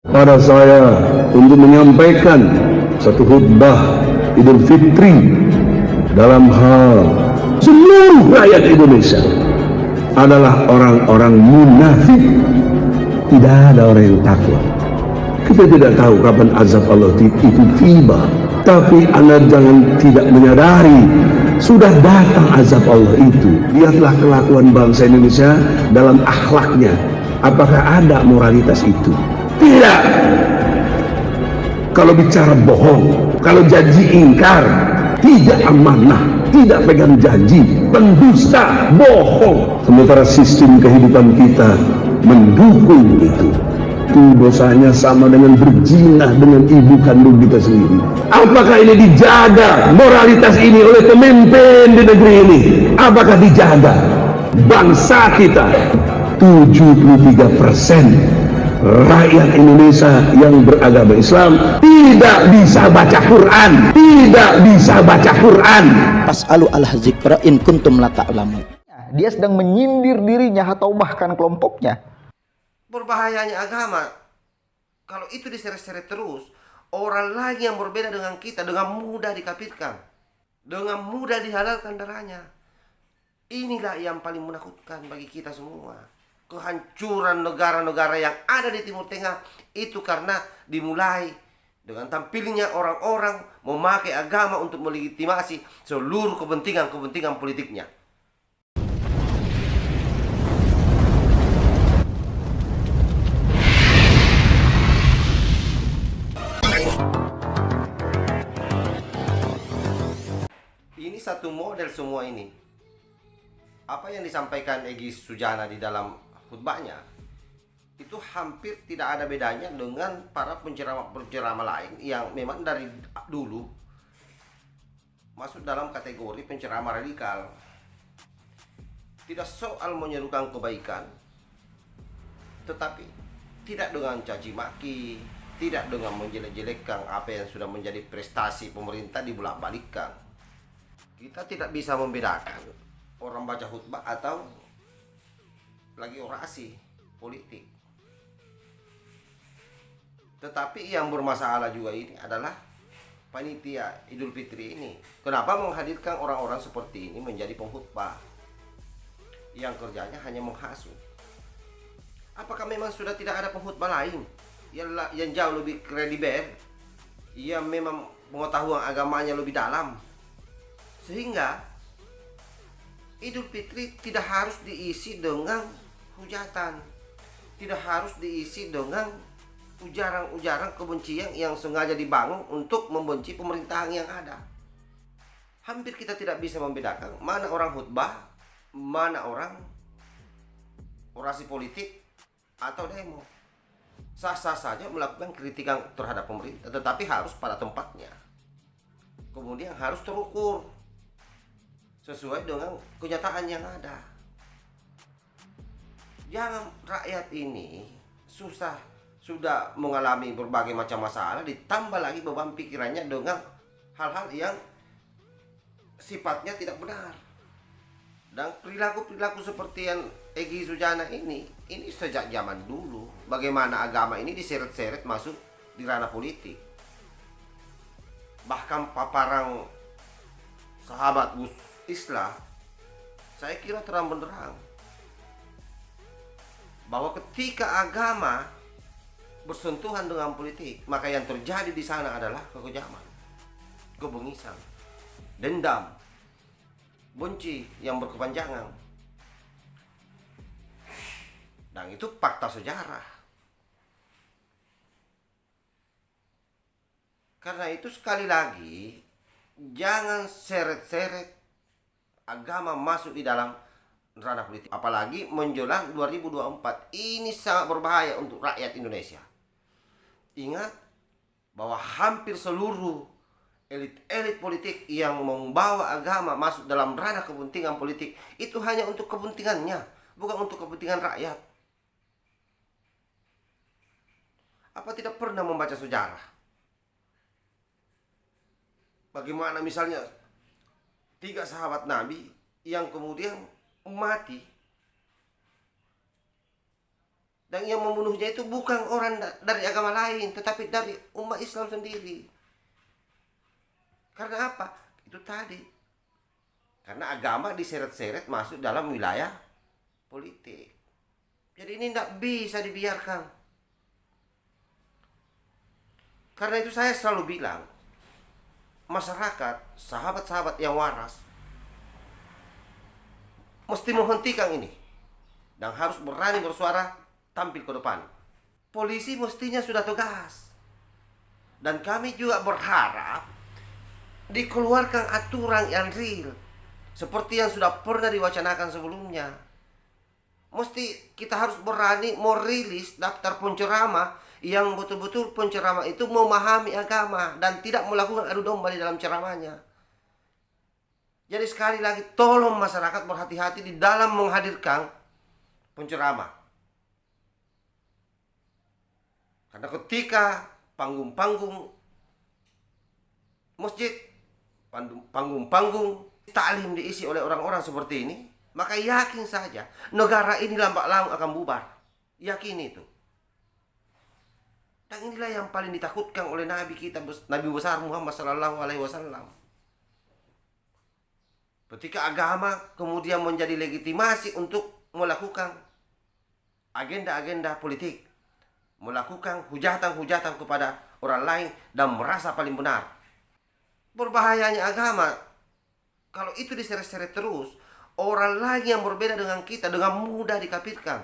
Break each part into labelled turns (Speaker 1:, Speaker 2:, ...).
Speaker 1: pada saya untuk menyampaikan satu khutbah Idul Fitri dalam hal seluruh rakyat Indonesia adalah orang-orang munafik. Tidak ada orang yang takwa. Kita tidak tahu kapan azab Allah itu tiba, tapi Anda jangan tidak menyadari sudah datang azab Allah itu. Lihatlah kelakuan bangsa Indonesia dalam akhlaknya. Apakah ada moralitas itu? Tidak. Kalau bicara bohong, kalau janji ingkar, tidak amanah, tidak pegang janji, pendusta, bohong. Sementara sistem kehidupan kita mendukung itu. Itu dosanya sama dengan berzina dengan ibu kandung kita sendiri. Apakah ini dijaga moralitas ini oleh pemimpin di negeri ini? Apakah dijaga? Bangsa kita 73% rakyat Indonesia yang beragama Islam tidak bisa baca Quran, tidak bisa baca Quran.
Speaker 2: Fas'alu al-zikra in kuntum la ta'lamun.
Speaker 3: Dia sedang menyindir dirinya atau bahkan kelompoknya.
Speaker 4: Berbahayanya agama, kalau itu diseret-seret terus, orang lain yang berbeda dengan kita dengan mudah dikafirkan, dengan mudah dihalalkan darahnya. Inilah yang paling menakutkan bagi kita semua. Kehancuran negara-negara yang ada di Timur Tengah itu karena dimulai dengan tampilnya orang-orang memakai agama untuk melegitimasi seluruh kepentingan-kepentingan politiknya. Ini satu model semua ini. Apa yang disampaikan Egy Sujana di dalam khutbahnya itu hampir tidak ada bedanya dengan para penceramah lain yang memang dari dulu masuk dalam kategori penceramah radikal. Tidak soal menyerukan kebaikan, tetapi tidak dengan caci maki, tidak dengan menjelek-jelekkan apa yang sudah menjadi prestasi pemerintah dibolak-balikkan. Kita tidak bisa membedakan orang baca khutbah atau lagi orasi politik. Tetapi yang bermasalah juga ini adalah panitia Idul Fitri ini. Kenapa menghadirkan orang-orang seperti ini menjadi pengkhutbah yang kerjanya hanya menghasut? Apakah memang sudah tidak ada pengkhutbah lain yang jauh lebih kredibel, yang memang pengetahuan agamanya lebih dalam, sehingga Idul Fitri tidak harus diisi dengan hujatan, tidak harus diisi dengan ujaran-ujaran kebencian yang sengaja dibangun untuk membenci pemerintahan yang ada. Hampir kita tidak bisa membedakan mana orang khutbah, mana orang orasi politik atau demo. Sah-sah saja melakukan kritikan terhadap pemerintah, tetapi harus pada tempatnya. Kemudian harus terukur sesuai dengan kenyataan yang ada. Jangan rakyat ini sudah mengalami berbagai macam masalah, ditambah lagi beban pikirannya dengan hal-hal yang sifatnya tidak benar. Dan perilaku-perilaku seperti yang Egy Sujana ini sejak zaman dulu. Bagaimana agama ini diseret-seret masuk di ranah politik. Bahkan paparan sahabat Gus Islah, saya kira terang benderang bahwa ketika agama bersentuhan dengan politik, maka yang terjadi di sana adalah kekejaman, kebengisan, dendam, benci yang berkepanjangan. Dan itu fakta sejarah. Karena itu sekali lagi, jangan seret-seret agama masuk di dalam ranah politik, apalagi menjelang 2024. Ini sangat berbahaya untuk rakyat Indonesia. Ingat bahwa hampir seluruh elit-elit politik yang membawa agama masuk dalam ranah kepentingan politik itu hanya untuk kepentingannya, bukan untuk kepentingan rakyat. Apa tidak pernah membaca sejarah? Bagaimana misalnya 3 sahabat Nabi yang kemudian mati Dan yang membunuhnya itu bukan orang dari agama lain, tetapi dari umat Islam sendiri. Karena apa? Itu tadi. Karena agama diseret-seret masuk dalam wilayah politik. Jadi ini tidak bisa dibiarkan. Karena itu saya selalu bilang, masyarakat, sahabat-sahabat yang waras, mesti menghentikan ini. Dan harus berani bersuara, tampil ke depan. Polisi mestinya sudah tegas. Dan kami juga berharap dikeluarkan aturan yang real. Seperti yang sudah pernah diwacanakan sebelumnya. Mesti kita harus berani merilis daftar penceramah yang betul-betul penceramah itu memahami agama dan tidak melakukan adu domba di dalam ceramahnya. Jadi sekali lagi tolong masyarakat berhati-hati di dalam menghadirkan penceramah. Karena ketika panggung-panggung masjid, panggung-panggung taklim diisi oleh orang-orang seperti ini, maka yakin saja negara ini lambat laun akan bubar. Yakin itu. Dan inilah yang paling ditakutkan oleh Nabi kita, Nabi besar Muhammad Sallallahu Alaihi Wasallam. Ketika agama kemudian menjadi legitimasi untuk melakukan agenda-agenda politik, melakukan hujatan-hujatan kepada orang lain dan merasa paling benar. Berbahayanya agama, kalau itu diseret-seret terus, orang lain yang berbeda dengan kita dengan mudah dikafirkan,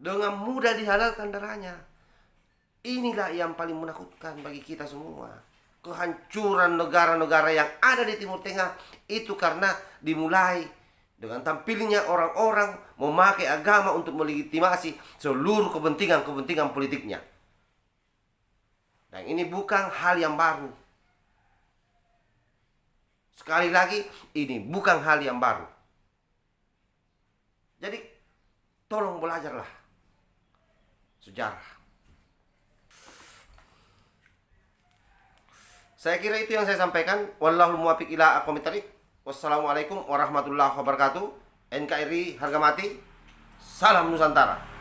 Speaker 4: dengan mudah dihalalkan darahnya. Inilah yang paling menakutkan bagi kita semua. Kehancuran negara-negara yang ada di Timur Tengah itu karena dimulai dengan tampilnya orang-orang memakai agama untuk melegitimasi seluruh kepentingan-kepentingan politiknya. Dan ini bukan hal yang baru. Sekali lagi, ini bukan hal yang baru. Jadi, tolong belajarlah sejarah. Saya kira itu yang saya sampaikan. Wallahul muwaffiq ila aqwamit thoriq. Wassalamualaikum warahmatullahi wabarakatuh. NKRI harga mati. Salam Nusantara.